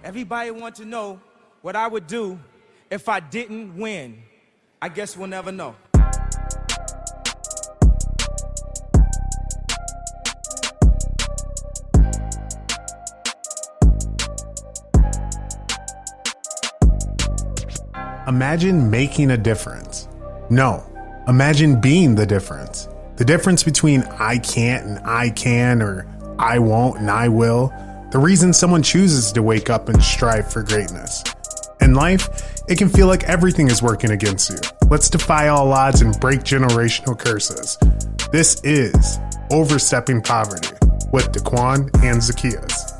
Everybody wants to know what I would do if I didn't win. I guess we'll never know. Imagine making a difference. No, imagine being the difference. The difference between I can't and I can, or I won't and I will. The reason someone chooses to wake up and strive for greatness. In life, it can feel like everything is working against you. Let's defy all odds and break generational curses. This is Overstepping Poverty with Daquan and Zacchaeus.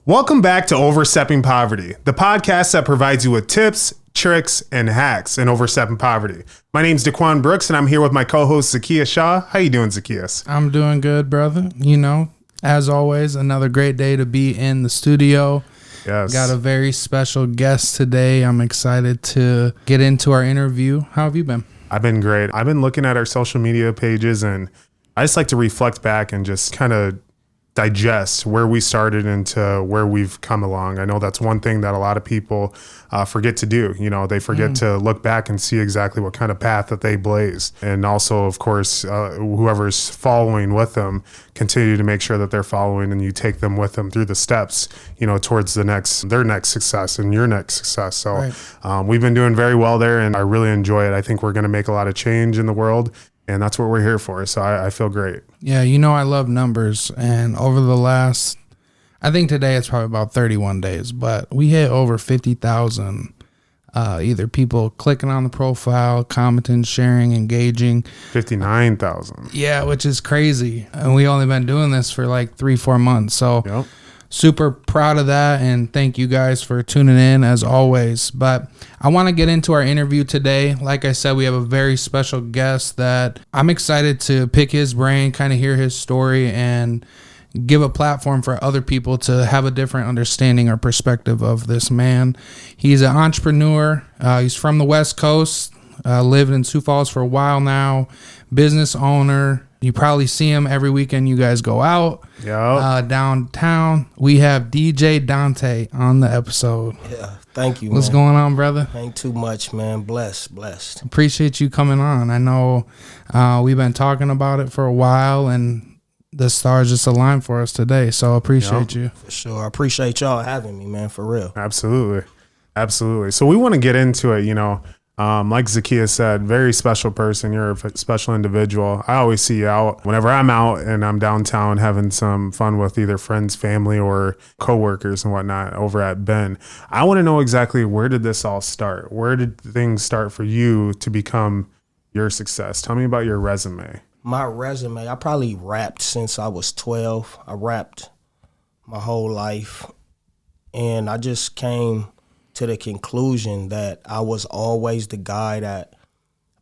Welcome back to Overstepping Poverty, the podcast that provides you with tips, tricks, and hacks in overstepping poverty. My name's Daquan Brooks, and I'm here with my co-host Zacchaeus Shaw. How you doing, Zacchaeus? I'm doing good, brother. You know, as always, another great day to be in the studio. Yes. Got a very special guest today. I'm excited to get into our interview. How have you been? I've been great. I've been looking at our social media pages, and I just like to reflect back and just kind of digest where we started into where we've come along. I know that's one thing that a lot of people forget to do. You know, they forget to look back and see exactly what kind of path that they blazed. And also, of course, whoever's following with them, continue to make sure that they're following and you take them with them through the steps, you know, towards their next success and your next success. So we've been doing very well there, and I really enjoy it. I think we're going to make a lot of change in the world, and that's what we're here for. So I feel great. Yeah, you know, I love numbers. And over the last, I think today it's probably about 31 days, but we hit over 50,000 either people clicking on the profile, commenting, sharing, engaging. 59,000. Yeah, which is crazy. And we only been doing this for like 3-4 months. So super proud of that, and thank you guys for tuning in as always. But I want to get into our interview today. Like I said, we have a very special guest that I'm excited to pick his brain, kind of hear his story, and give a platform for other people to have a different understanding or perspective of this man. He's an entrepreneur. He's from the West Coast, lived in Sioux Falls for a while now, business owner. You probably see him every weekend you guys go out downtown. We have DJ Dontai on the episode. Yeah, thank you, What's going on, brother? Ain't too much, man. Blessed. Appreciate you coming on. I know we've been talking about it for a while, and the stars just aligned for us today, so appreciate you. For sure. I appreciate y'all having me, man, for real. Absolutely. So we want to get into it, you know. Like Zacchaeus said, very special person. You're a special individual. I always see you out whenever I'm out and I'm downtown having some fun with either friends, family, or coworkers and whatnot over at Ben. I want to know exactly, where did this all start? Where did things start for you to become your success? Tell me about your resume. My resume, I probably rapped since I was 12. I rapped my whole life, and I just came to the conclusion that I was always the guy that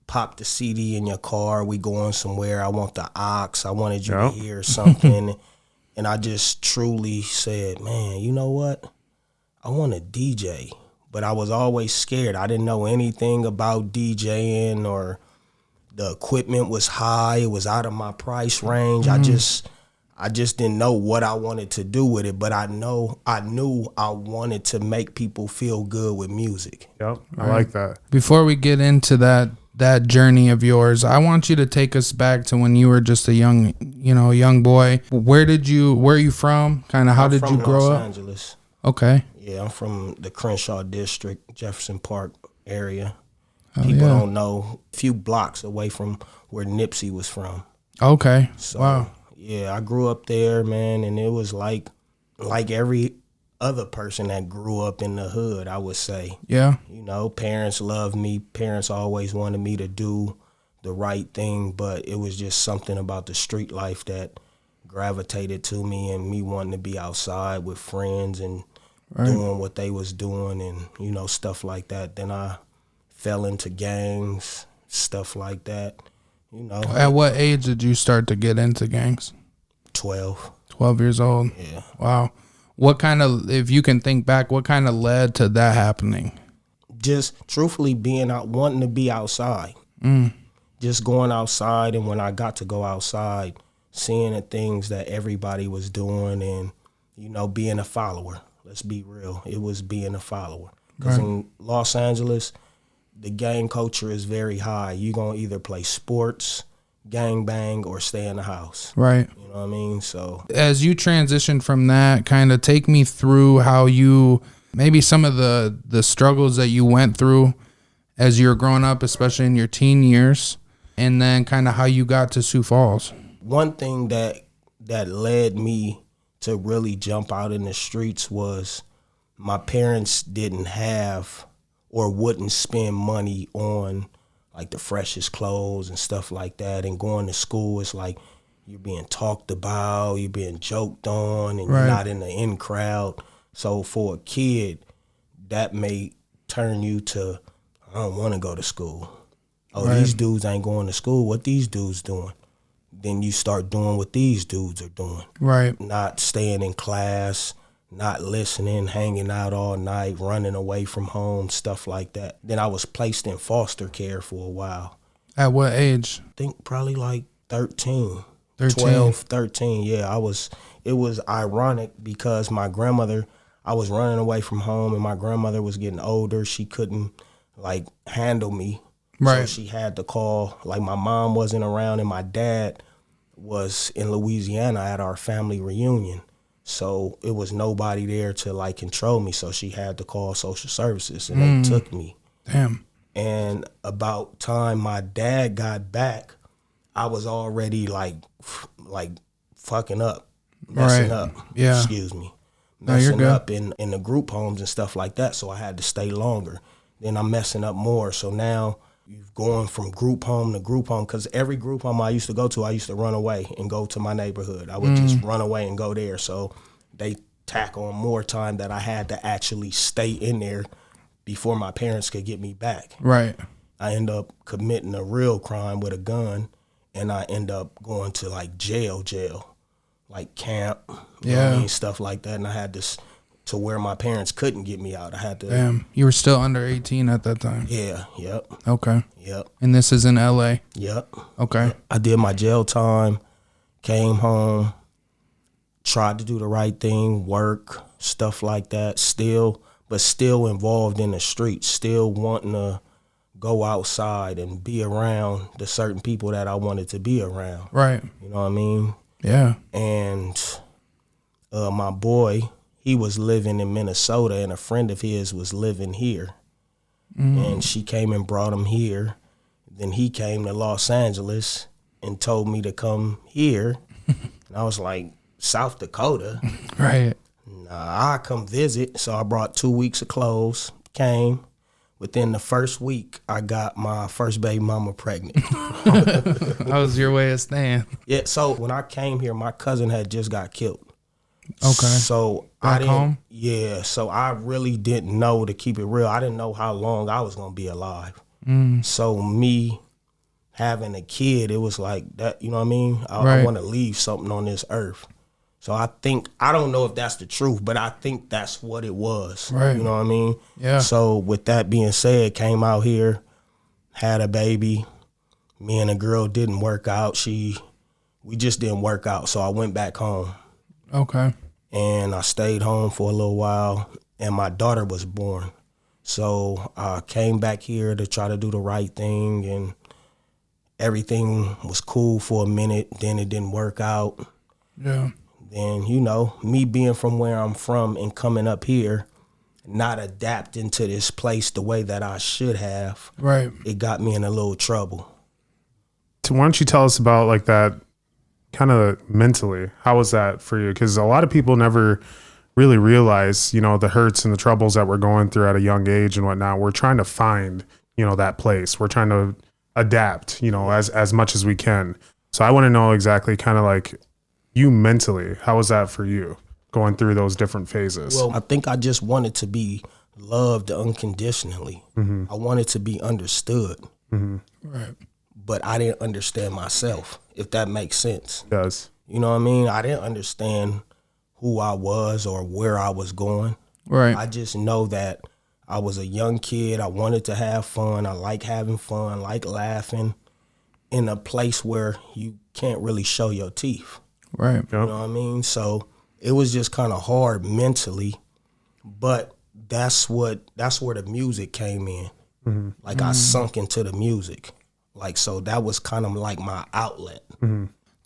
popped the CD in your car. We going somewhere. I want the aux. I wanted you to hear something. And I just truly said, man, you know what? I want to DJ. But I was always scared. I didn't know anything about DJing, or the equipment was high. It was out of my price range. I just didn't know what I wanted to do with it, but I knew I wanted to make people feel good with music. Yep, I like that. Before we get into that journey of yours, I want you to take us back to when you were just a young boy. Where are you from? Kind of how did you grow up? Los Angeles. Okay. Yeah, I'm from the Crenshaw district, Jefferson Park area. Oh, People don't know, a few blocks away from where Nipsey was from. Okay. So, wow. Yeah, I grew up there, man, and it was like every other person that grew up in the hood, I would say. Yeah. You know, parents loved me. Parents always wanted me to do the right thing, but it was just something about the street life that gravitated to me, and me wanting to be outside with friends and doing what they was doing, and, you know, stuff like that. Then I fell into gangs, stuff like that. You know. At what age did you start to get into gangs? 12. 12 years old? Yeah. Wow. What kind of, if you can think back, what kind of led to that happening? Just truthfully wanting to be outside. Just going outside, and when I got to go outside, seeing the things that everybody was doing, and, you know, being a follower. Let's be real. It was being a follower. Because in Los Angeles, the gang culture is very high. You're going to either play sports, gang bang, or stay in the house. Right. You know what I mean? So as you transition from that, kind of take me through how you, maybe some of the struggles that you went through as you were growing up, especially in your teen years, and then kind of how you got to Sioux Falls. One thing that led me to really jump out in the streets was my parents didn't have or wouldn't spend money on like the freshest clothes and stuff like that. And going to school, it's like you're being talked about, you're being joked on, and you're not in the in crowd. So for a kid, that may turn you to, I don't want to go to school. Oh, these dudes ain't going to school. What these dudes doing? Then you start doing what these dudes are doing. Right. Not staying in class, not listening, hanging out all night, running away from home, stuff like that. Then I was placed in foster care for a while. At what age? I think probably like 13. 12, 13, yeah. It was ironic because my grandmother, I was running away from home and my grandmother was getting older. She couldn't like handle me. Right. So she had to call, like my mom wasn't around and my dad was in Louisiana at our family reunion. So it was nobody there to like control me. So she had to call social services and they took me. Damn. And about time my dad got back, I was already like fucking up, messing up. Yeah. Excuse me. No, you're Messing good. up in the group homes and stuff like that. So I had to stay longer. Then I'm messing up more. So now you've going from group home to group home, because every group home I used to go to, I used to run away and go to my neighborhood. I would just run away and go there. So they tack on more time that I had to actually stay in there before my parents could get me back. Right. I end up committing a real crime with a gun, and I end up going to like jail, like camp, you know what I mean, stuff like that. And I had this to where my parents couldn't get me out. I had to. Damn. You were still under 18 at that time. Yeah. Yep. Okay. Yep. And this is in LA. Yep. Okay. I did my jail time, came home, tried to do the right thing, work, stuff like that, still involved in the streets, still wanting to go outside and be around the certain people that I wanted to be around. Right. You know what I mean? Yeah. And my boy, he was living in Minnesota and a friend of his was living here. And she came and brought him here. Then he came to Los Angeles and told me to come here. And I was like, South Dakota? Right. Nah, I come visit. So I brought 2 weeks of clothes, came. Within the first week, I got my first baby mama pregnant. That was your way of staying. Yeah, so when I came here, my cousin had just got killed. Okay. So Back I didn't, home? Yeah, so I really didn't know, to keep it real, I didn't know how long I was gonna be alive. So me having a kid, it was like that, you know what I mean? I want to leave something on this earth. So I don't know if that's the truth, but I think that's what it was. Right. You know what I mean? Yeah. So with that being said, came out here, had a baby. Me and a girl didn't work out. We just didn't work out. So I went back home. Okay. And I stayed home for a little while, and my daughter was born. So I came back here to try to do the right thing, and everything was cool for a minute. Then it didn't work out. Yeah. Then, you know, me being from where I'm from and coming up here, not adapting to this place the way that I should have, Right. it got me in a little trouble. So why don't you tell us about like that kind of mentally? How was that for you? Because a lot of people never really realize, you know, the hurts and the troubles that we're going through at a young age and whatnot. We're trying to find, you know, that place. We're trying to adapt, you know, as much as we can. So I want to know exactly kind of like you mentally, how was that for you going through those different phases? Well, I think I just wanted to be loved unconditionally. I wanted to be understood. Right. But I didn't understand myself, if that makes sense. It does. You know what I mean? I didn't understand who I was or where I was going. Right. I just know that I was a young kid. I wanted to have fun. I like having fun, like laughing in a place where you can't really show your teeth. Right. You know what I mean? So it was just kind of hard mentally But that's where the music came in. Like I sunk into the music. Like, so that was kind of like my outlet.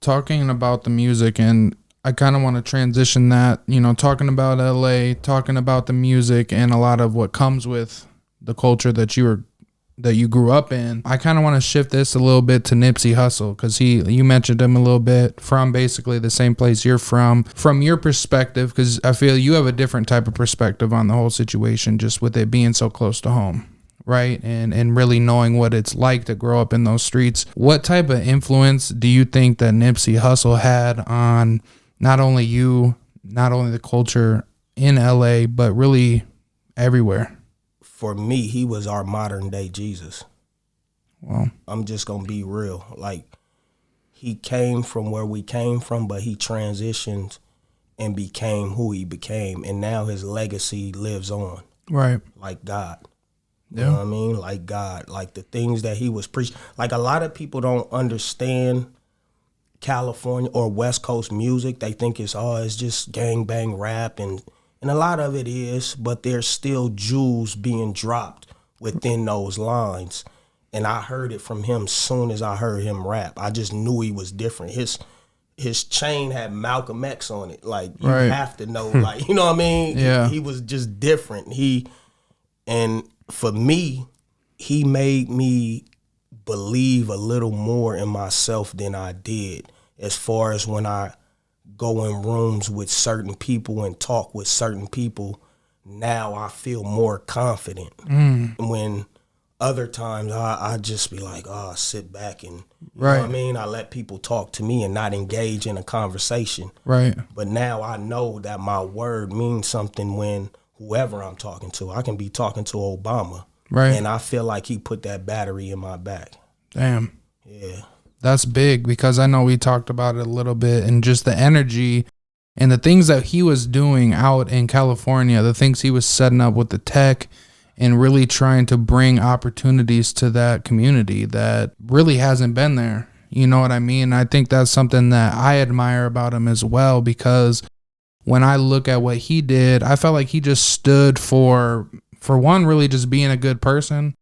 Talking about the music, and I kind of want to transition that, you know, talking about LA, talking about the music and a lot of what comes with the culture that you grew up in. I kind of want to shift this a little bit to Nipsey Hussle, because you mentioned him a little bit, from basically the same place you're from your perspective, because I feel you have a different type of perspective on the whole situation, just with it being so close to home, right? And really knowing what it's like to grow up in those streets. What type of influence do you think that Nipsey Hussle had on not only you, not only the culture in LA, but really everywhere? For me, he was our modern day Jesus. Well, I'm just gonna be real. Like, he came from where we came from, but he transitioned and became who he became, and now his legacy lives on. right. Like God. You Yeah. know what I mean? Like God. Like the things that he was preaching. Like, a lot of people don't understand California or West Coast music. They think it's just gang bang rap, and a lot of it is, but there's still jewels being dropped within those lines. And I heard it from him soon as I heard him rap. I just knew he was different. His chain had Malcolm X on it. Like, you Right. have to know, like, you know what I mean? Yeah. He was just different. And for me, he made me believe a little more in myself than I did, as far as when I go in rooms with certain people and talk with certain people. Now I feel more confident. When other times I just be like, sit back and, you know what I mean? I let people talk to me and not engage in a conversation. Right. But now I know that my word means something when whoever I'm talking to. I can be talking to Obama. Right. And I feel like he put that battery in my back. Damn. Yeah. That's big, because I know we talked about it a little bit, and just the energy and the things that he was doing out in California, the things he was setting up with the tech and really trying to bring opportunities to that community that really hasn't been there. You know what I mean? I think that's something that I admire about him as well, because when I look at what he did, I felt like he just stood for one, really just being a good person,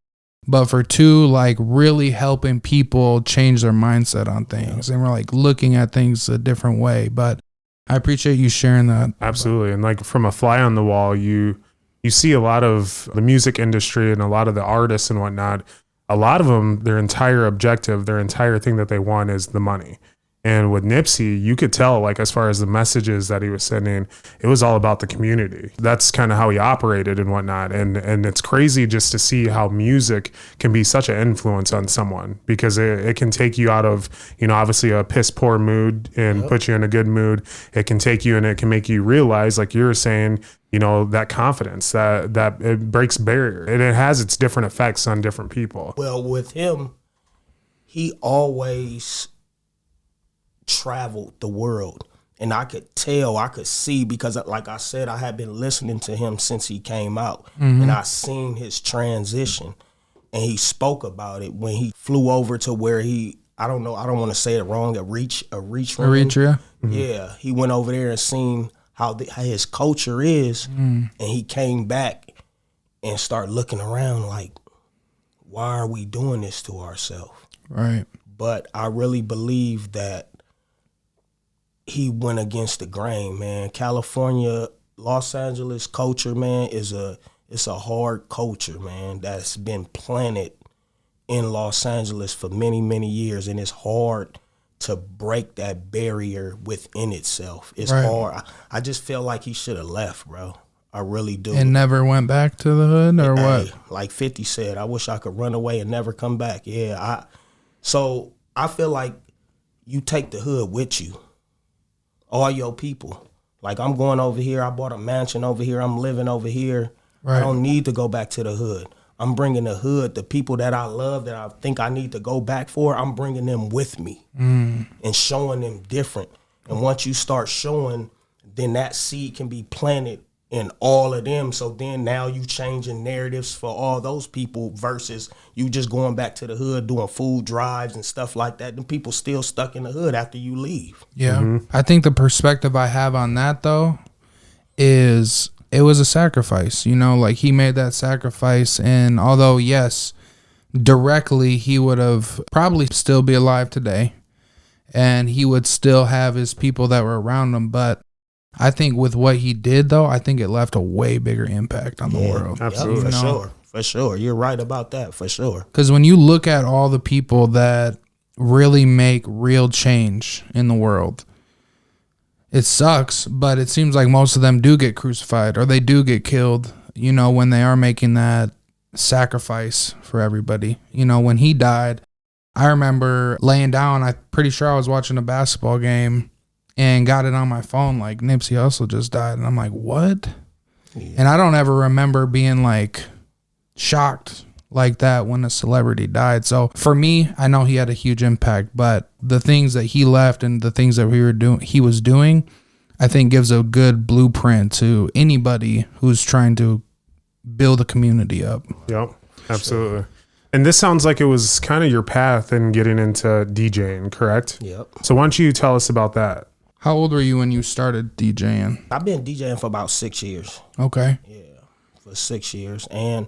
but for two, like really helping people change their mindset on things. And we're like looking at things a different way. But I appreciate you sharing that. Absolutely. And like, from a fly on the wall, you see a lot of the music industry and a lot of the artists and whatnot. A lot of them, their entire objective, their entire thing that they want is the money. And with Nipsey, you could tell, like, as far as the messages that he was sending, it was all about the community. That's kind of how he operated and whatnot. And it's crazy just to see how music can be such an influence on someone, because it can take you out of, you know, obviously a piss poor mood and put you in a good mood. It can take you, and it can make you realize, like you were saying, you know, that confidence, that it breaks barrier, and it has its different effects on different people. Well, with him, he always traveled the world, and I could see, because like I said, I had been listening to him since he came out, and I seen his transition, and he spoke about it when he flew over to where I don't want to say it wrong, Eritrea. Yeah, he went over there and seen how his culture is, and he came back and started looking around like, why are we doing this to ourselves? Right. But I really believe that he went against the grain, man. California, Los Angeles culture, man, it's a hard culture, man, that's been planted in Los Angeles for many, many years, and it's hard to break that barrier within itself. It's hard. I just feel like he should have left, bro. I really do. And never went back to the hood, or what? Like 50 said, I wish I could run away and never come back. Yeah, so I feel like you take the hood with you. All your people. Like, I'm going over here. I bought a mansion over here. I'm living over here. Right. I don't need to go back to the hood. I'm bringing the hood, the people that I love, that I think I need to go back for, I'm bringing them with me and showing them different. And once you start showing, then that seed can be planted in all of them. So then now you changing narratives for all those people versus you just going back to the hood doing food drives and stuff like that. And people still stuck in the hood after you leave. Yeah. I think the perspective I have on that, though, is it was a sacrifice, you know, like he made that sacrifice. And although, yes, directly he would have probably still be alive today and he would still have his people that were around him. But I think with what he did, though, I think it left a way bigger impact on the world. Absolutely. For sure. You're right about that, for sure. Because when you look at all the people that really make real change in the world, it sucks, but it seems like most of them do get crucified or they do get killed, you know, when they are making that sacrifice for everybody. You know, when he died, I remember laying down, I'm pretty sure I was watching a basketball game and got it on my phone like Nipsey Hussle just died. And I'm like, what? Yeah. And I don't ever remember being like shocked like that when a celebrity died. So for me, I know he had a huge impact, but the things that he left and the things that he was doing, I think gives a good blueprint to anybody who's trying to build a community up. Yep, absolutely. Sure. And this sounds like it was kind of your path in getting into DJing, correct? Yep. So why don't you tell us about that? How old were you when you started DJing? I've been DJing for about 6 years. Okay. Yeah, for 6 years. And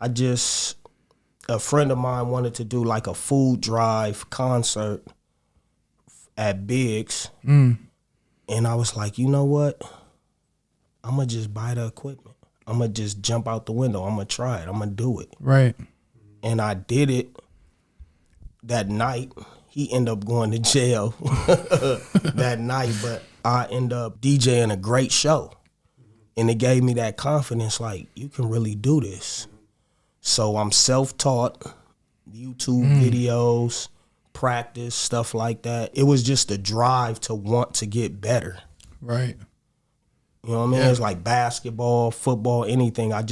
a friend of mine wanted to do like a food drive concert at Biggs. And I was like, you know what? I'm going to just buy the equipment. I'm going to just jump out the window. I'm going to try it. I'm going to do it. Right. And I did it that night. He ended up going to jail that night, but I ended up DJing a great show. And it gave me that confidence, like, you can really do this. So I'm self-taught, YouTube videos, practice, stuff like that. It was just a drive to want to get better. Right. You know what I mean? It's like basketball, football, anything. I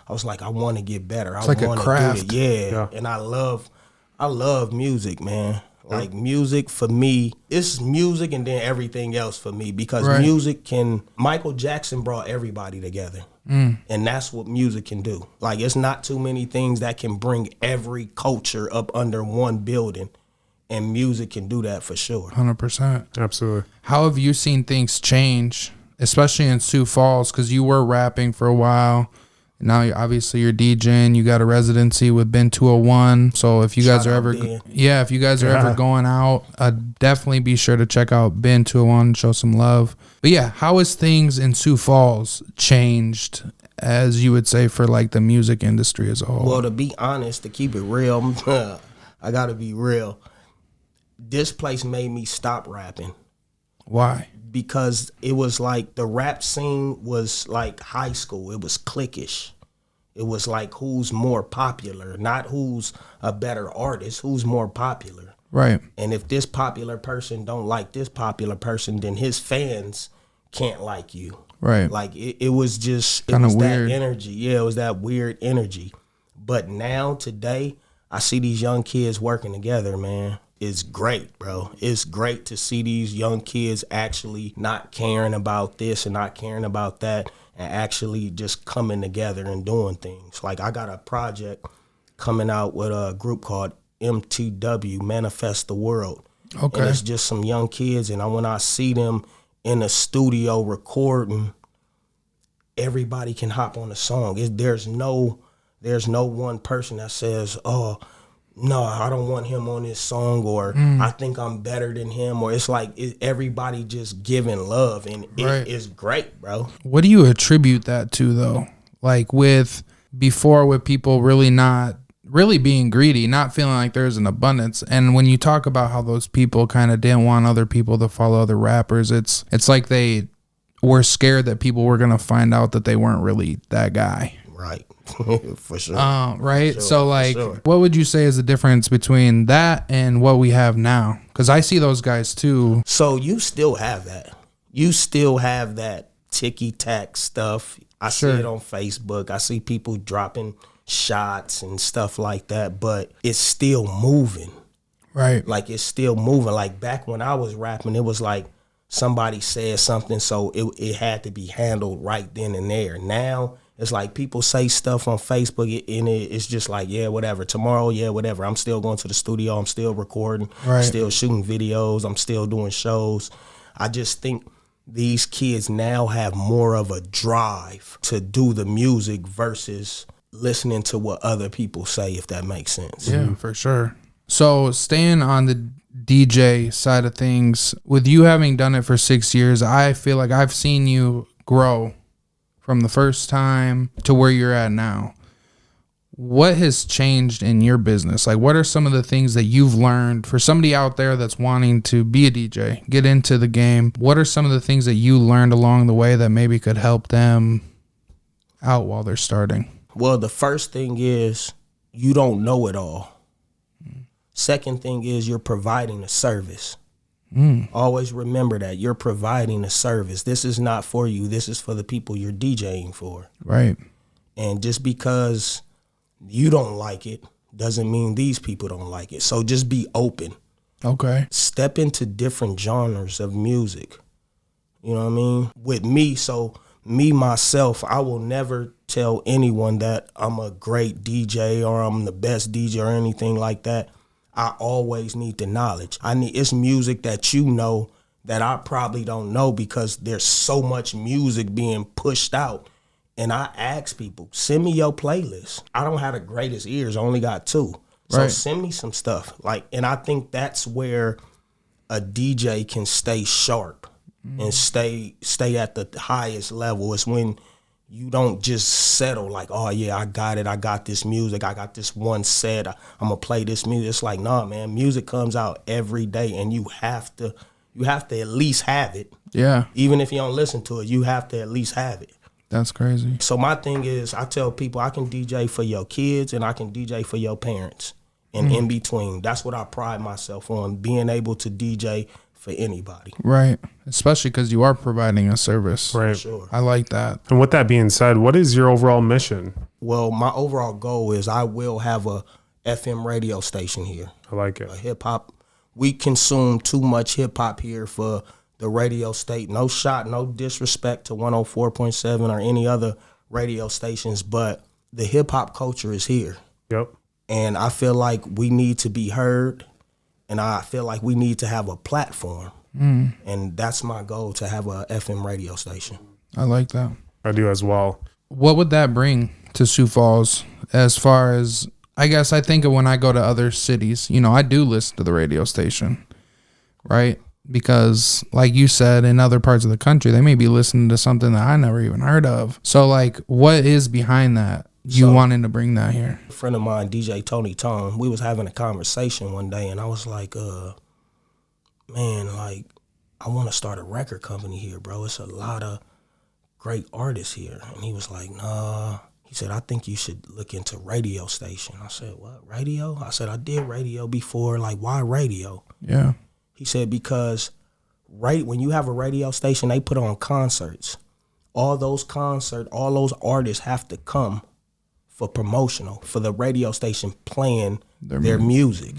was like, I want to get better. It's like a craft. Do it. Yeah. And I love music, man. Like music for me, it's music and then everything else for me because music Michael Jackson brought everybody together. And that's what music can do. Like it's not too many things that can bring every culture up under one building. And music can do that for sure. 100%. Absolutely. How have you seen things change, especially in Sioux Falls? Because you were rapping for a while. Now, obviously, you're DJing. You got a residency with Ben 201. So if you guys are ever, ever going out, definitely be sure to check out Ben 201 and show some love. But yeah, how has things in Sioux Falls changed, as you would say, for like the music industry as a whole? Well, to be honest, to keep it real, I got to be real. This place made me stop rapping. Why? Because it was like the rap scene was like high school. It was cliquish. It was like who's more popular, not who's a better artist, who's more popular. Right. And if this popular person don't like this popular person, then his fans can't like you. Right. Like it was just, it Kinda was weird. that energy. Yeah, it was that weird energy. But now, today, I see these young kids working together, man. It's great, bro. It's great to see these young kids actually not caring about this and not caring about that and actually just coming together and doing things. Like I got a project coming out with a group called MTW, Manifest the World. Okay. And it's just some young kids, and when I see them in a studio recording, everybody can hop on the song. There's no one person that says, oh, no, I don't want him on this song, or I think I'm better than him, or it's like everybody just giving love, and it's great, bro. What do you attribute that to, though? Like with people really not really being greedy, not feeling like there's an abundance. And when you talk about how those people kind of didn't want other people to follow other rappers, it's like they were scared that people were going to find out that they weren't really that guy. Right. For sure. Right. For sure. So like, sure. What would you say is the difference between that and what we have now? Because I see those guys too. So you still have that. You still have that ticky-tack stuff. I see it on Facebook. I see people dropping shots and stuff like that, but it's still moving. Right. Like it's still moving. Like back when I was rapping, it was like somebody said something, so it had to be handled right then and there. Now it's like people say stuff on Facebook and it's just like, yeah, whatever. Tomorrow, yeah, whatever. I'm still going to the studio. I'm still recording. Right. Still shooting videos. I'm still doing shows. I just think these kids now have more of a drive to do the music versus listening to what other people say, if that makes sense. Yeah, for sure. So staying on the DJ side of things, with you having done it for 6 years, I feel like I've seen you grow from the first time to where you're at now. What has changed in your business? Like, what are some of the things that you've learned for somebody out there that's wanting to be a DJ, get into the game? What are some of the things that you learned along the way that maybe could help them out while they're starting? Well, the first thing is you don't know it all. Second thing is you're providing a service. Always remember that you're providing a service. This is not for you. This is for the people you're DJing for. Right. And just because you don't like it doesn't mean these people don't like it. So just be open. Okay. Step into different genres of music. You know what I mean? With me, so me, myself, I will never tell anyone that I'm a great DJ or I'm the best DJ or anything like that. I always need the knowledge. It's music that you know that I probably don't know because there's so much music being pushed out. And I ask people, send me your playlist. I don't have the greatest ears. I only got 2. So send me some stuff. And I think that's where a DJ can stay sharp and stay at the highest level. It's when you don't just settle like, oh yeah, I got it. I got this music. I got this one set. I'm gonna play this music. It's like, nah, man, music comes out every day and you have to at least have it. Yeah. Even if you don't listen to it, you have to at least have it. That's crazy. So my thing is, I tell people I can DJ for your kids and I can DJ for your parents and in between. That's what I pride myself on, being able to DJ for anybody. Right. Especially because you are providing a service. Right. Sure. I like that. And with that being said, what is your overall mission? Well, my overall goal is I will have a FM radio station here. I like it. A hip hop. We consume too much hip hop here for the radio state. No shot, no disrespect to 104.7 or any other radio stations, but the hip hop culture is here. Yep. And I feel like we need to be heard, and I feel like we need to have a platform. And that's my goal, to have a FM radio station. I like that. I do as well. What would that bring to Sioux Falls as far as, I guess I think of when I go to other cities, I do listen to the radio station, right? Because like you said, in other parts of the country, they may be listening to something that I never even heard of. So like, what is behind that? You wanting to bring that here? A friend of mine, DJ Tony Tone, we was having a conversation one day, and I was like, man, like, I want to start a record company here, bro. It's a lot of great artists here. And he was like, nah. He said, I think you should look into radio station. I said, what, radio? I said, I did radio before. Like, why radio? Yeah. He said, because when you have a radio station, they put on concerts. All those artists have to come for promotional, for the radio station playing their music.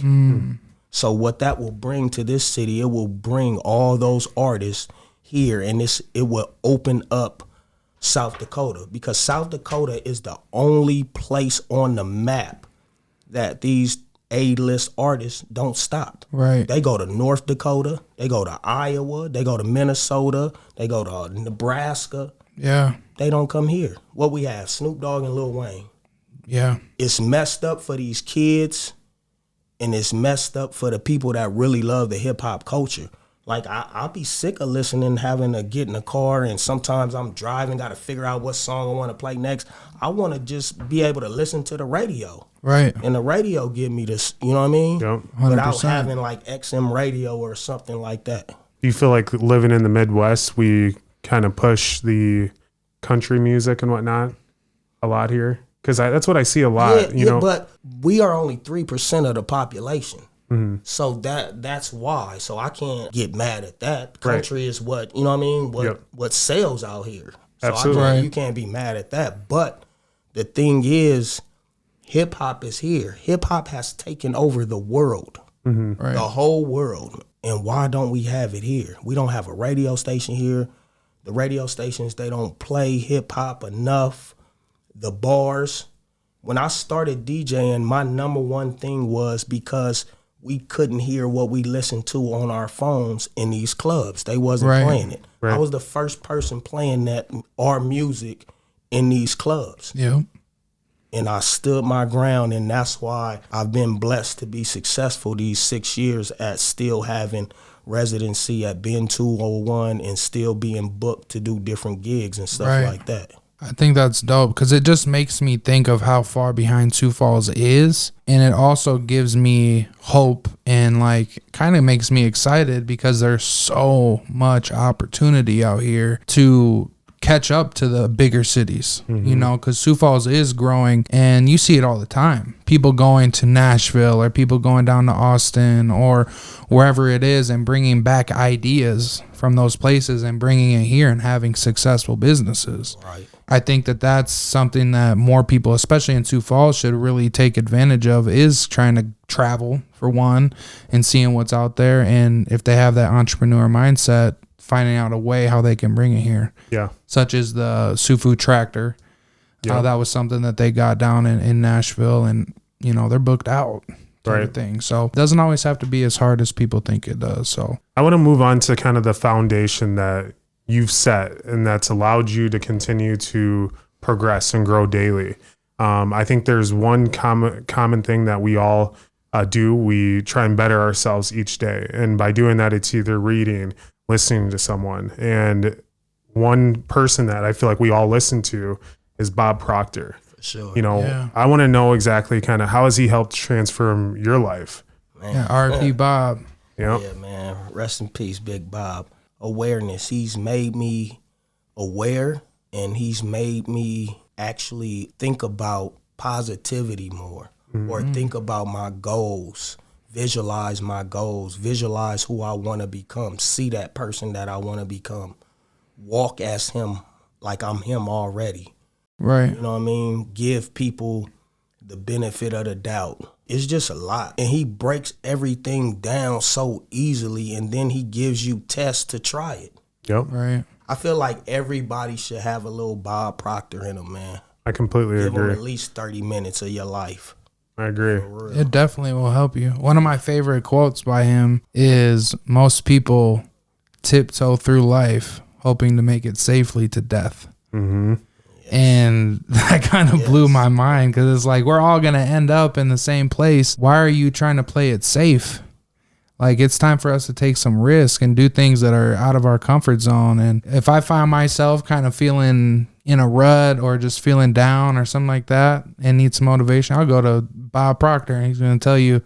So what that will bring to this city, it will bring all those artists here, and it will open up South Dakota, because South Dakota is the only place on the map that these A-list artists don't stop. Right. They go to North Dakota, they go to Iowa, they go to Minnesota, they go to Nebraska. Yeah. They don't come here. What we have, Snoop Dogg and Lil Wayne. Yeah. It's messed up for these kids, and it's messed up for the people that really love the hip-hop culture. Like, I'll be sick of listening, having to get in a car, and sometimes I'm driving, got to figure out what song I want to play next. I want to just be able to listen to the radio. Right. And the radio give me this, you know what I mean? Yep. 100%. Without having, like, XM radio or something like that. Do you feel like living in the Midwest, we kind of push the country music and whatnot a lot here? Because that's what I see a lot, you know. But we are only 3% of the population. So that's why. So I can't get mad at that. Country is what, you know what I mean? What sells out here. So Absolutely. you can't be mad at that. But the thing is, hip hop is here. Hip hop has taken over the world, Right. the whole world. And why don't we have it here? We don't have a radio station here. The radio stations, they don't play hip hop enough. The bars. When I started DJing, my number one thing was because we couldn't hear what we listened to on our phones in these clubs. They wasn't Right. playing it. Right. I was the first person playing our music in these clubs. Yeah. And I stood my ground, and that's why I've been blessed to be successful these 6 years at still having residency at Ben 201 and still being booked to do different gigs and stuff Right. like that. I think that's dope because it just makes me think of how far behind Sioux Falls is. And it also gives me hope and like kind of makes me excited because there's so much opportunity out here to catch up to the bigger cities, you know, because Sioux Falls is growing and you see it all the time. People going to Nashville or people going down to Austin or wherever it is and bringing back ideas from those places and bringing it here and having successful businesses. Right. I think that that's something that more people, especially in Sioux Falls, should really take advantage of is trying to travel for one and seeing what's out there. And if they have that entrepreneur mindset, finding out a way how they can bring it here. Yeah. Such as the Sioux Food Tractor. Yeah. That was something that they got down in Nashville and, you know, they're booked out. Right. Thing. So it doesn't always have to be as hard as people think it does. So I want to move on to kind of the foundation that you've set and that's allowed you to continue to progress and grow daily. I think there's one common thing that we all do. We try and better ourselves each day. And by doing that, it's either reading, listening to someone. And one person that I feel like we all listen to is Bob Proctor. For sure. You know, Yeah. I want to know exactly kind of how has he helped transform your life? Man. yeah, R.P. Bob. You know? Yeah, man. Rest in peace, Big Bob. Awareness. He's made me aware, and he's made me actually think about positivity more, or think about my goals, visualize my goals, visualize who I want to become, see that person that I want to become, walk as him like I'm him already. Right. You know what I mean? Give people the benefit of the doubt. It's just a lot. And he breaks everything down so easily, and then he gives you tests to try it. Yep. Right. I feel like everybody should have a little Bob Proctor in them, man. I completely Give them agree. at least 30 minutes of your life. I agree. For real. It definitely will help you. One of my favorite quotes by him is most people tiptoe through life hoping to make it safely to death. Mm-hmm. And that kind of blew my mind because it's like we're all going to end up in the same place. Why are you trying to play it safe? Like it's time for us to take some risk and do things that are out of our comfort zone. And if I find myself kind of feeling in a rut or just feeling down or something like that and need some motivation, I'll go to Bob Proctor and he's going to tell you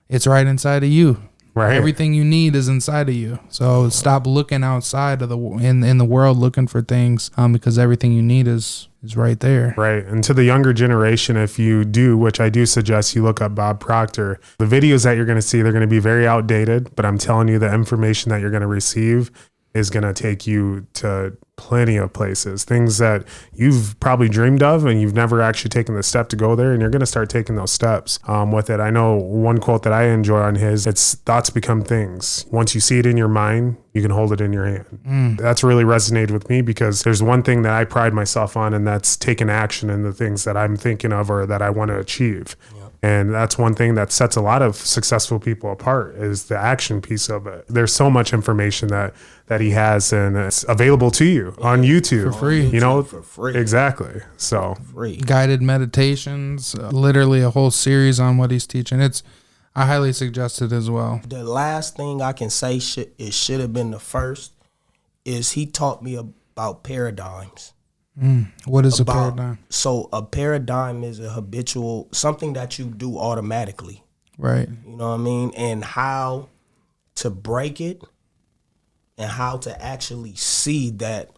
it's right inside of you. Right. Everything you need is inside of you. So stop looking outside of the in the world looking for things because everything you need is right there. Right. And to the younger generation, if you do, which I do suggest you look up Bob Proctor, the videos that you're going to see, they're going to be very outdated, but I'm telling you the information that you're going to receive is going to take you to plenty of places, things that you've probably dreamed of and you've never actually taken the step to go there, and you're going to start taking those steps with it. I know one quote that I enjoy on his, it's thoughts become things. Once you see it in your mind, you can hold it in your hand. That's really resonated with me because there's one thing that I pride myself on, and that's taking action in the things that I'm thinking of or that I want to achieve. And that's one thing that sets a lot of successful people apart is the action piece of it. There's so much information that he has, and it's available to you on YouTube. For free. You know, For free. Exactly. So, Free. Guided meditations, literally a whole series on what he's teaching. I highly suggest it as well. The last thing I can say it should have been the first is he taught me about paradigms. What is a paradigm? So a paradigm is a habitual, something that you do automatically. Right. You know what I mean? And how to break it and how to actually see that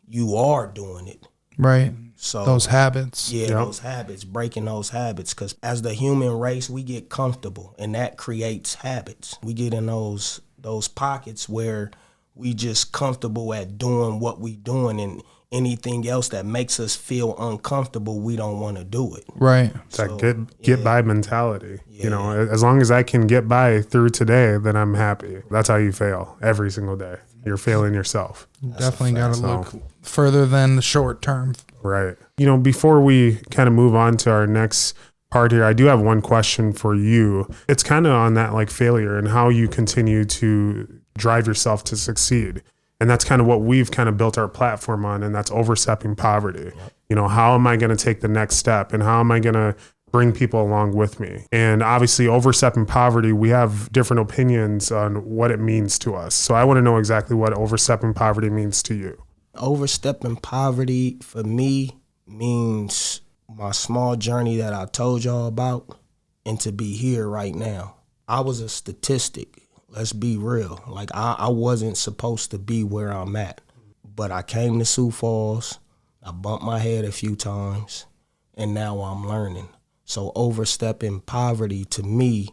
you are doing it. Right. So Those habits. yeah, those habits, breaking those habits. Because as the human race, we get comfortable, and that creates habits. We get in those pockets where we just comfortable at doing what we doing, and anything else that makes us feel uncomfortable, we don't want to do it. Right. it's that get by mentality. You know, as long as I can get by through today, then I'm happy. That's how you fail every single day. You're failing yourself. Definitely got to look further than the short term. Right. You know, before we kind of move on to our next part here, I do have one question for you. It's kind of on that like failure and how you continue to drive yourself to succeed. And that's kind of what we've kind of built our platform on, and that's overstepping poverty. You know, how am I going to take the next step, and how am I going to bring people along with me? And obviously overstepping poverty, we have different opinions on what it means to us. So I want to know exactly what overstepping poverty means to you. Overstepping poverty for me means my small journey that I told y'all about, and to be here right now. I was a statistic. Let's be real. Like, I wasn't supposed to be where I'm at. But I came to Sioux Falls, I bumped my head a few times, and now I'm learning. So overstepping poverty to me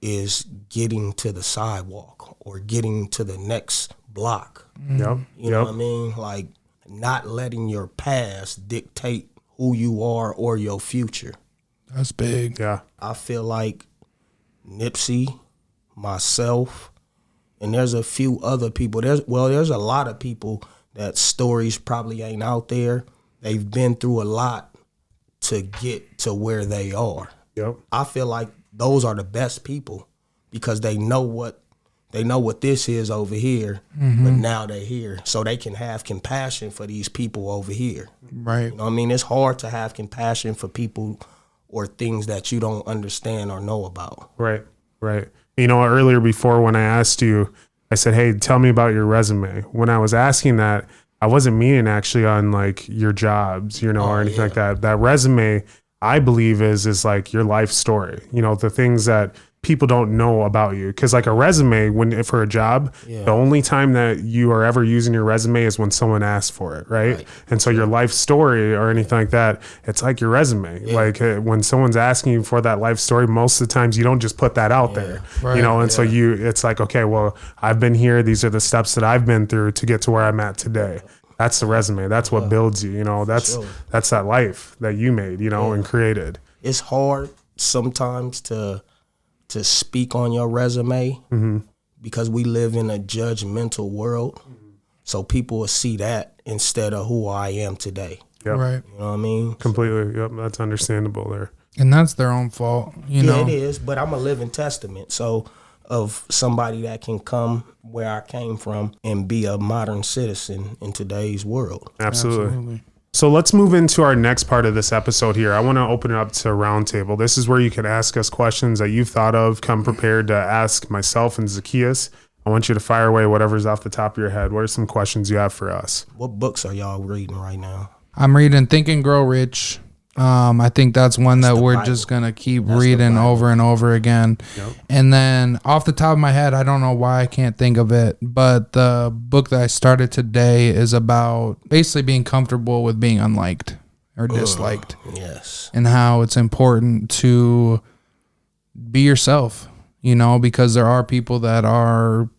is getting to the sidewalk or getting to the next block. Yep. You know what I mean? Like, not letting your past dictate who you are or your future. That's big. Yeah. I feel like Nipsey, myself, and there's a few other people. There's a lot of people that stories probably ain't out there. They've been through a lot to get to where they are. Yep. I feel like those are the best people because they know what this is over here, but now they're here. So they can have compassion for these people over here. Right. You know what I mean? It's hard to have compassion for people or things that you don't understand or know about. Right. Right. You know, earlier before when I asked you, I said, hey, tell me about your resume. When I was asking that, I wasn't meaning actually on like your jobs, you know, or anything like that. That resume, I believe is like your life story, you know, the things that people don't know about you. Cause like a resume, for a job, the only time that you are ever using your resume is when someone asks for it. Right. And so your life story or anything like that, it's like your resume. Like when someone's asking you for that life story, most of the times you don't just put that out there, you know? And so it's like, okay, well, I've been here. These are the steps that I've been through to get to where I'm at today. That's the resume. That's what builds you, you know, that's that life that you made, you know, and created. It's hard sometimes to speak on your resume because we live in a judgmental world. So people will see that instead of who I am today. Yep. Right. You know what I mean? Completely. Yep. That's understandable there. And that's their own fault, you know? It is, but I'm a living testament. So of somebody that can come where I came from and be a modern citizen in today's world. Absolutely. So let's move into our next part of this episode here. I want to open it up to a roundtable. This is where you can ask us questions that you've thought of. Come prepared to ask myself and Zacchaeus. I want you to fire away whatever's off the top of your head. What are some questions you have for us? What books are y'all reading right now? I'm reading Think and Grow Rich. I think that's one that we're just going to keep reading over and over again. Yep. And then off the top of my head, I don't know why I can't think of it, but the book that I started today is about basically being comfortable with being unliked or disliked. Yes. And how it's important to be yourself, you know, because there are people that are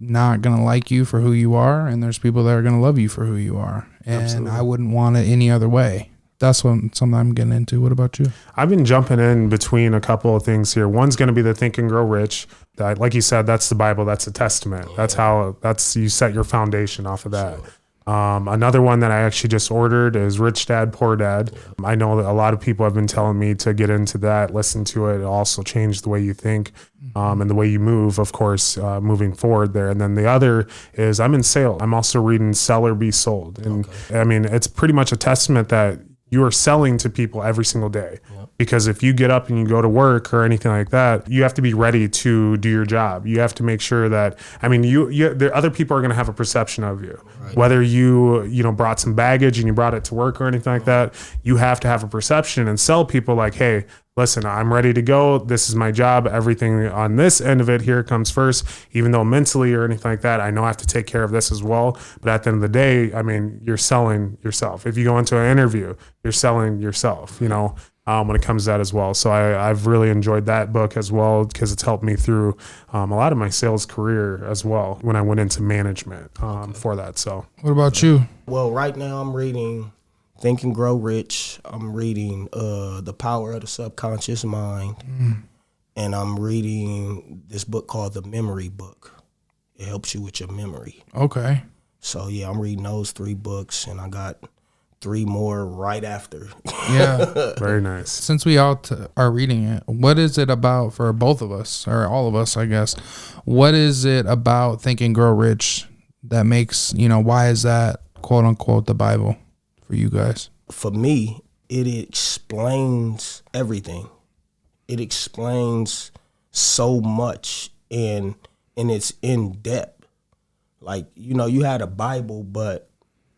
not going to like you for who you are, and there's people that are going to love you for who you are. And absolutely. I wouldn't want it any other way. That's something I'm getting into. What about you? I've been jumping in between a couple of things here. One's going to be the Think and Grow Rich. That, like you said, that's the Bible. That's the Testament. That's you set your foundation off of that. Another one that I actually just ordered is Rich Dad, Poor Dad. I know that a lot of people have been telling me to get into that, listen to it. It'll also change the way you think and the way you move, of course, moving forward there. And then the other is I'm in sales. I'm also reading Sell or Be Sold. And I mean, it's pretty much a testament that you are selling to people every single day. Because if you get up and you go to work or anything like that, you have to be ready to do your job. You have to make sure that, I mean, the other people are going to have a perception of you. Right. Whether you brought some baggage and you brought it to work or anything like that, you have to have a perception and sell people like, hey, listen, I'm ready to go. This is my job. Everything on this end of it here comes first, even though mentally or anything like that, I know I have to take care of this as well. But at the end of the day, I mean, you're selling yourself. If you go into an interview, you're selling yourself, when it comes to that as well. So I've really enjoyed that book as well because it's helped me through a lot of my sales career as well when I went into management for that. So what about you? Well, right now I'm reading Think and Grow Rich. I'm reading The Power of the Subconscious Mind. And I'm reading this book called The Memory Book. It helps you with your memory. Okay. So, yeah, I'm reading those 3 books, and I got 3 more right after. Yeah. Very nice. Since we all are reading it, what is it about for both of us, or all of us, I guess? What is it about Think and Grow Rich that makes, why is that, quote unquote, the Bible for you guys? For me, it explains everything. It explains so much, and it's in depth. Like, you had a Bible, but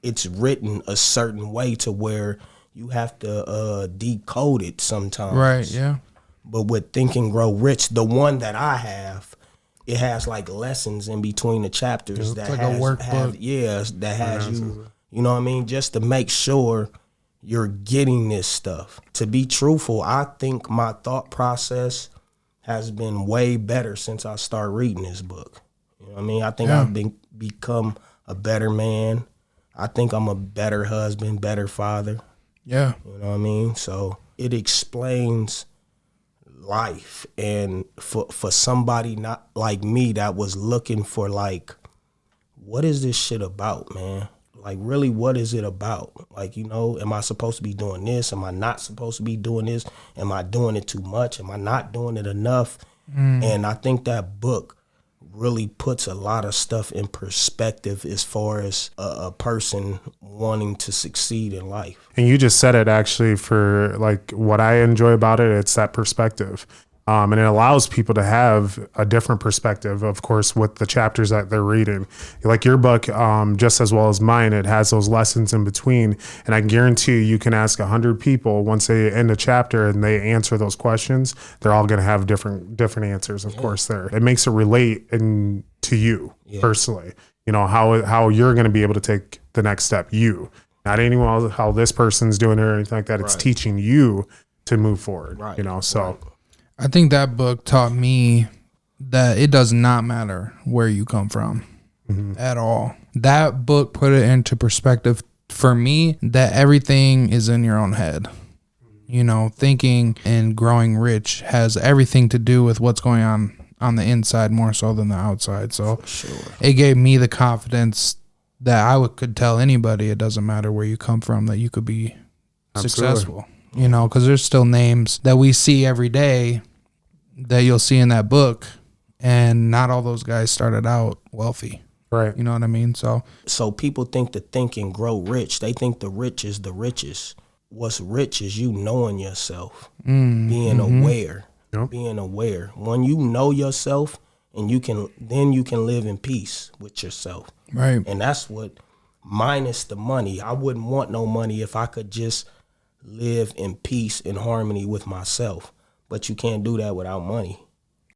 it's written a certain way to where you have to decode it sometimes. Right, yeah. But with Think and Grow Rich, the one that I have, it has like lessons in between the chapters that like has, a workbook. that has you, you know what I mean? Just to make sure you're getting this stuff. To be truthful, I think my thought process has been way better since I started reading this book. You know what I mean? I think I've become a better man. I think I'm a better husband, better father. Yeah. You know what I mean? So it explains life. And for somebody not like me that was looking for like, what is this shit about, man? Like, really, what is it about? Like, am I supposed to be doing this? Am I not supposed to be doing this? Am I doing it too much? Am I not doing it enough? And I think that book really puts a lot of stuff in perspective as far as a person wanting to succeed in life. And you just said it actually for like what I enjoy about it. It's that perspective. And it allows people to have a different perspective, of course, with the chapters that they're reading. Like your book, just as well as mine, it has those lessons in between. And I guarantee you can ask 100 people once they end a chapter and they answer those questions, they're all going to have different answers, of course, there. It makes it relate to you personally, how you're going to be able to take the next step, not anyone else, how this person's doing it or anything like that. It's teaching you to move forward, so. I think that book taught me that it does not matter where you come from at all. That book put it into perspective for me that everything is in your own head. Thinking and growing rich has everything to do with what's going on the inside more so than the outside. So it gave me the confidence that I could tell anybody, it doesn't matter where you come from, that you could be successful. Because there's still names that we see every day that you'll see in that book, and not all those guys started out wealthy. Right. You know what I mean? So people think to Think and Grow Rich, they think the rich is the richest. What's rich is you knowing yourself, being aware, being aware. When you know yourself, and you can live in peace with yourself. Right. And that's what, minus the money. I wouldn't want no money if I could just live in peace and harmony with myself. But you can't do that without money.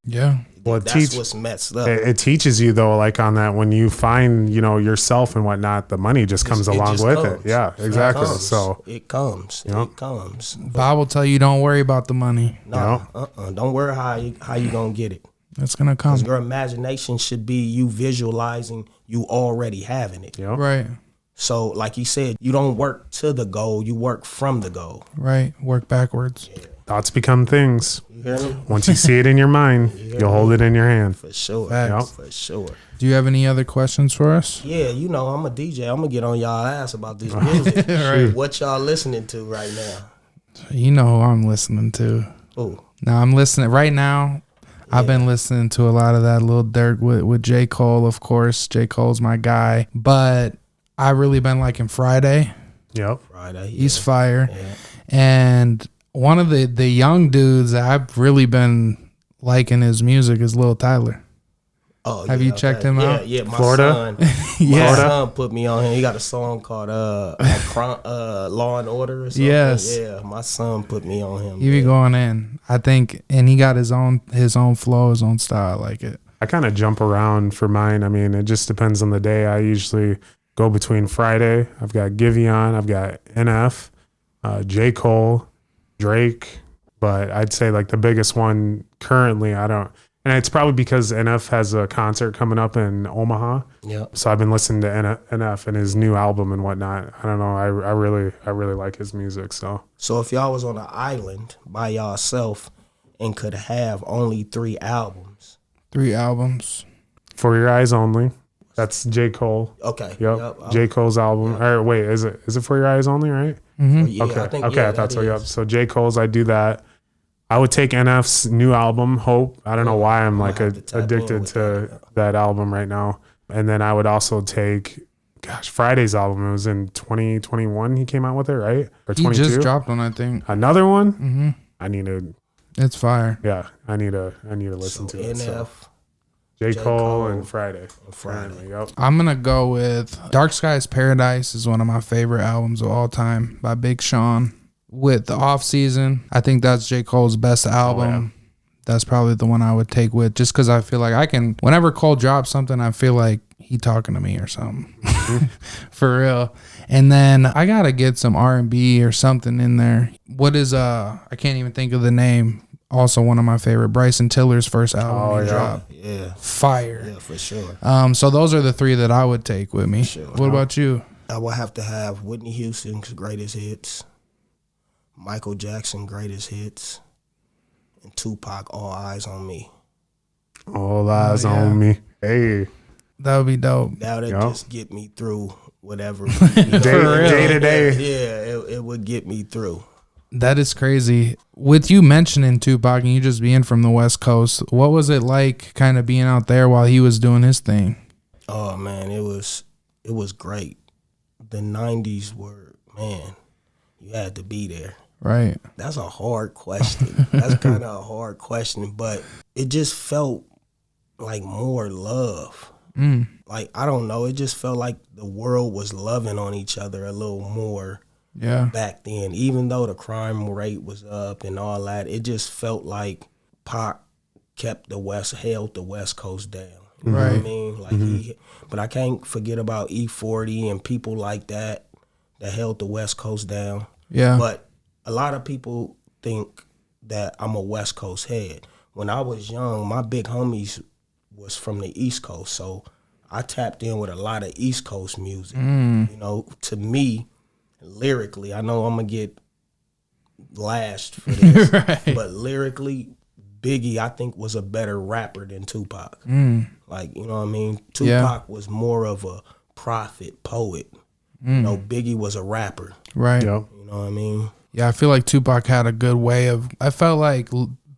Yeah. Well, that's what's messed up. It teaches you though, like on that, when you find, yourself and whatnot, the money just comes along with it. Yeah, exactly. So it comes. It comes. Bob will tell you, don't worry about the money. No, don't worry how you gonna get it. It's gonna come. Your imagination should be you visualizing you already having it. Yep. Right. So, like you said, you don't work to the goal, you work from the goal. Right. Work backwards. Yeah. Thoughts become things. You hear me? Once you see it in your mind, you'll hold it in your hand. For sure. Facts. For sure. Do you have any other questions for us? Yeah, I'm a DJ. I'm going to get on y'all ass about this music. Right. What y'all listening to right now? You know who I'm listening to. Ooh. Now I'm listening right now. Yeah. I've been listening to a lot of that Lil Durk with J. Cole, of course. J. Cole's my guy. But I really been liking Friday. Yep. Friday. Yeah. He's fire. Yeah. And one of the young dudes that I've really been liking his music is Lil Tyler. Oh, have you checked him out? Yeah, my Florida? son. My son put me on him. He got a song called Law and Order or something. Yes. Yeah, my son put me on him. He be going in, I think, and he got his own flow, his own style. I like it. I kind of jump around for mine. I mean, it just depends on the day. I usually go between Friday. I've got Giveon. I've got NF, J. Cole, Drake. But I'd say like the biggest one currently, and it's probably because NF has a concert coming up in Omaha. Yeah. So I've been listening to NF and his new album and whatnot. I don't know. I really like his music. So if y'all was on an island by yourself and could have only 3 albums. 3 albums. For Your Eyes Only. That's J. Cole. Okay. Yep. J. Cole's album. Or wait, is it For Your Eyes Only, right? Yeah, Okay. I think, I thought so. Yep. So J. Cole's, I do that. I would take NF's new album, Hope. I don't know why I'm like addicted to that album right now. And then I would also take, Friday's album. It was in 2021 he came out with it, right? Or 22? He just dropped one, I think. Another one? Mm-hmm. I need to. It's fire. Yeah, I need to listen to it. NF, So. J. Cole and Friday. Yep. I'm going to go with Dark Skies Paradise is one of my favorite albums of all time by Big Sean. With the Off Season, I think that's J. Cole's best album. Oh, yeah. That's probably the one I would take with, just because I feel like whenever Cole drops something, I feel like he talking to me or something. For real. And then I got to get some R&B or something in there. What is, I can't even think of the name. Also one of my favorite, Bryson Tiller's first album he dropped. Yeah. Fire. Yeah, for sure. So those are the three that I would take with me. Sure. What about you? I would have to have Whitney Houston's greatest hits, Michael Jackson greatest hits, and Tupac, All Eyes on Me. All Eyes on Me. Hey. That would be dope. That would just get me through whatever. Day to day. Yeah, it would get me through. That is crazy. With you mentioning Tupac and you just being from the West Coast, what was it like kind of being out there while he was doing his thing? Oh, man, it was great. The 90s were, man, you had to be there. Right. That's a hard question. That's kind of a hard question, but it just felt like more love. Like, I don't know, it just felt like the world was loving on each other a little more back then. Even though the crime rate was up and all that, it just felt like Pac held the West Coast down. You know what I mean? Like but I can't forget about E40 and people like that held the West Coast down. Yeah. But a lot of people think that I'm a West Coast head. When I was young, my big homies was from the East Coast, so I tapped in with a lot of East Coast music. You know, to me, lyrically, I know I'm gonna get lashed for this, but lyrically, Biggie, I think, was a better rapper than Tupac. Like, you know what I mean? Tupac was more of a prophet, poet. You know, Biggie was a rapper. Right. Yep. You know what I mean? Yeah, I feel like Tupac had a good way of, I felt like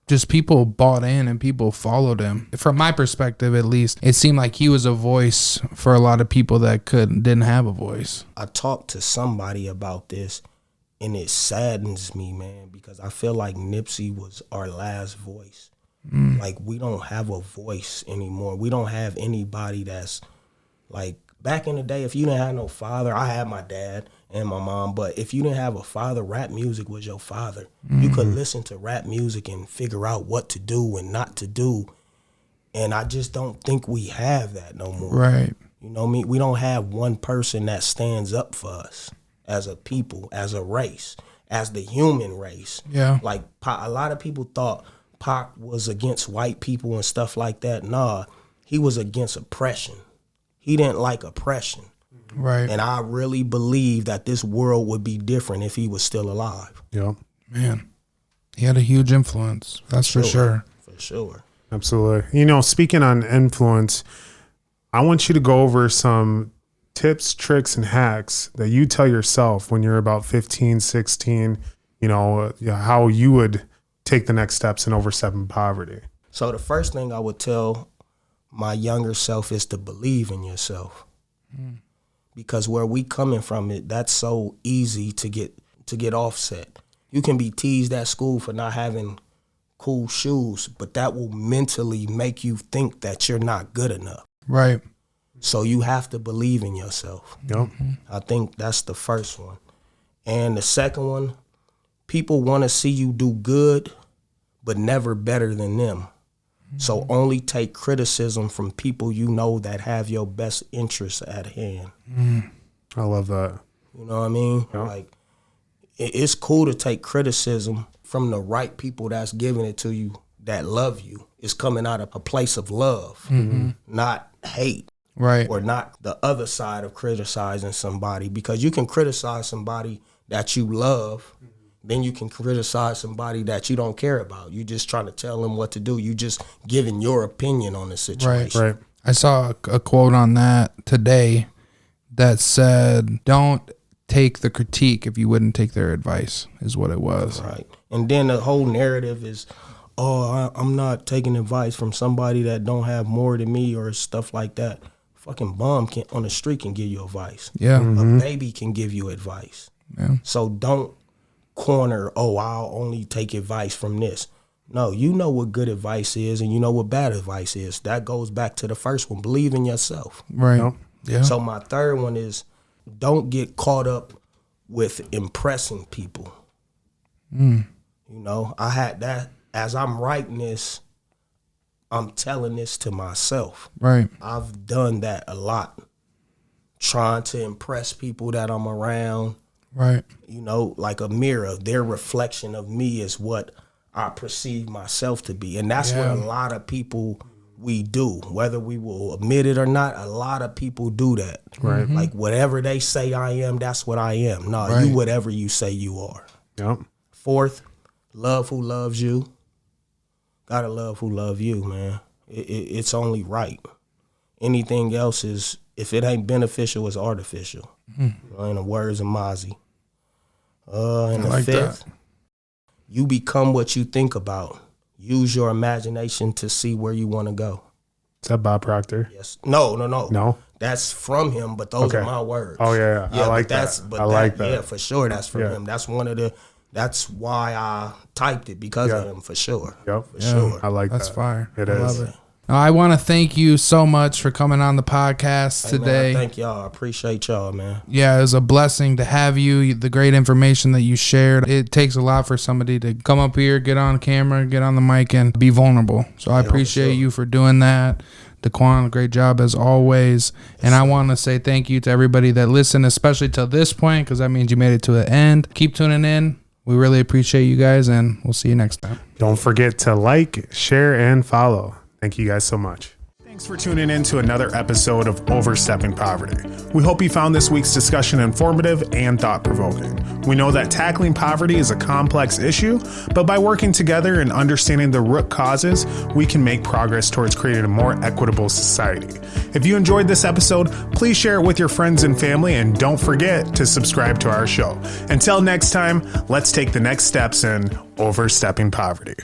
just people bought in and people followed him. From my perspective, at least, it seemed like he was a voice for a lot of people that didn't have a voice. I talked to somebody about this, and it saddens me, man, because I feel like Nipsey was our last voice. Like, we don't have a voice anymore. We don't have anybody that's, like, back in the day, if you didn't have no father, I had my dad and my mom, but if you didn't have a father, rap music was your father. You could listen to rap music and figure out what to do and not to do, and I just don't think we have that no more. Right. You know what I mean? We don't have one person that stands up for us as a people, as a race, as the human race. Yeah. Like, a lot of people thought Pac was against white people and stuff like that. Nah, he was against oppression. He didn't like oppression. Right. And I really believe that this world would be different if he was still alive. Yeah. Man, he had a huge influence. That's for sure. For sure. Absolutely. You know, speaking on influence, I want you to go over some tips, tricks, and hacks that you tell yourself when you're about 15, 16, how you would take the next steps in overstepping poverty. So the first thing I would tell my younger self is to believe in yourself. Because where we coming from, that's so easy to get offset. You can be teased at school for not having cool shoes, but that will mentally make you think that you're not good enough. Right. So you have to believe in yourself. Yep. I think that's the first one. And the second one, people want to see you do good, but never better than them. So only take criticism from people you know that have your best interests at hand. I love that. You know what I mean? Yeah. Like, it's cool to take criticism from the right people that's giving it to you, that love you. It's coming out of a place of love, not hate. Right. Or not the other side of criticizing somebody, because you can criticize somebody that you love, then you can criticize somebody that you don't care about. You just trying to tell them what to do. You just giving your opinion on the situation. Right. I saw a quote on that today that said, don't take the critique if you wouldn't take their advice, is what it was. Right. And then the whole narrative is, I'm not taking advice from somebody that don't have more than me or stuff like that. Fucking bum on the street can give you advice. Yeah. A baby can give you advice. Yeah. So don't corner, I'll only take advice from this. No, you know what good advice is and you know what bad advice is. That goes back to the first one. Believe in yourself. Right. Yeah. So my third one is, don't get caught up with impressing people. You know, I had that. As I'm writing this, I'm telling this to myself. Right. I've done that a lot. Trying to impress people that I'm around. Right. You know, like a mirror. Their reflection of me is what I perceive myself to be. And that's what a lot of people we do. Whether we will admit it or not, a lot of people do that. Right. Like whatever they say I am, that's what I am. No, Right. you whatever you say you are. Yep. Fourth, love who loves you. Gotta love who love you, man. It's only right. Anything else is, if it ain't beneficial, it's artificial. In the words of Mozzie. And the like fifth, that. You become what you think about. Use your imagination to see where you want to go. Is that Bob Proctor? Yes. No. No? That's from him, but those are my words. Oh, yeah. I like that. I like that. Yeah, for sure, that's from him. That's one of the. That's why I typed it, because of him, for sure. Yep. For sure. I like That's that. fire. It I is. love it. I want to thank you so much for coming on the podcast Hey, today. man, thank y'all. I appreciate y'all, man. Yeah, it was a blessing to have you. The great information that you shared. It takes a lot for somebody to come up here, get on camera, get on the mic, and be vulnerable. So I appreciate you for doing that. Daquan, great job as always. And I want to say thank you to everybody that listened, especially till this point, because that means you made it to the end. Keep tuning in. We really appreciate you guys, and we'll see you next time. Don't forget to like, share, and follow. Thank you guys so much. Thanks for tuning in to another episode of Overstepping Poverty. We hope you found this week's discussion informative and thought-provoking. We know that tackling poverty is a complex issue, but by working together and understanding the root causes, we can make progress towards creating a more equitable society. If you enjoyed this episode, please share it with your friends and family, and don't forget to subscribe to our show. Until next time, let's take the next steps in overstepping poverty.